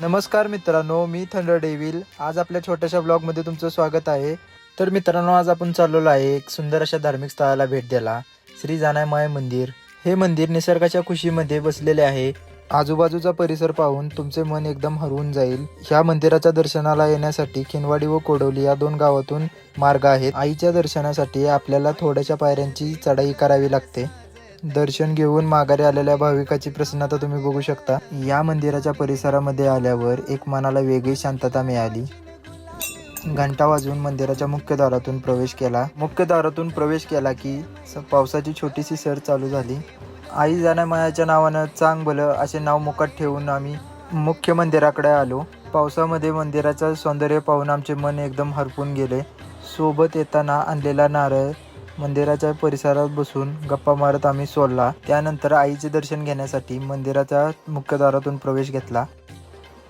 नमस्कार मित्रांनो, मी thunder devil. आज आपल्या छोट्याशा ब्लॉगमध्ये तुमचं स्वागत आहे. तर मित्रांनो, आज आपण चाललेलो आहे एक सुंदर अशा धार्मिक स्थळाला भेट द्यायला. श्री जानाई मंदिर. हे मंदिर निसर्गाच्या कुशीमध्ये बसलेले आहे. आजूबाजूचा परिसर पाहून तुमचे मन एकदम हरवून जाईल. ह्या मंदिराच्या दर्शनाला येण्यासाठी खिनवाडी व कोडवली या 2 गावातून मार्ग आहेत. आईच्या दर्शनासाठी आपल्याला थोड्याशा पायऱ्यांची चढाई करावी लागते. दर्शन घेऊन माघारी आलेल्या भाविकाची प्रसन्नता तुम्ही बघू शकता. या मंदिराच्या परिसरामध्ये आल्यावर एक मनाला वेगळी शांतता मिळाली. घंटा वाजवून मंदिराच्या मुख्य दारातून प्रवेश केला. मुख्य दारातून प्रवेश केला की पावसाची छोटीशी सर चालू झाली. आई जानामायाच्या नावानं चांग भलं असे नाव मुखात ठेवून आम्ही मुख्य मंदिराकडे आलो. पावसामध्ये मंदिराचं सौंदर्य पाहून आमचे मन एकदम हरपून गेले. सोबत येताना आणलेला नारळ मंदिराच्या परिसरात बसून गप्पा मारत आम्ही सोडला. त्यानंतर आईचे दर्शन घेण्यासाठी मंदिराच्या मुख्य दारातून प्रवेश घेतला.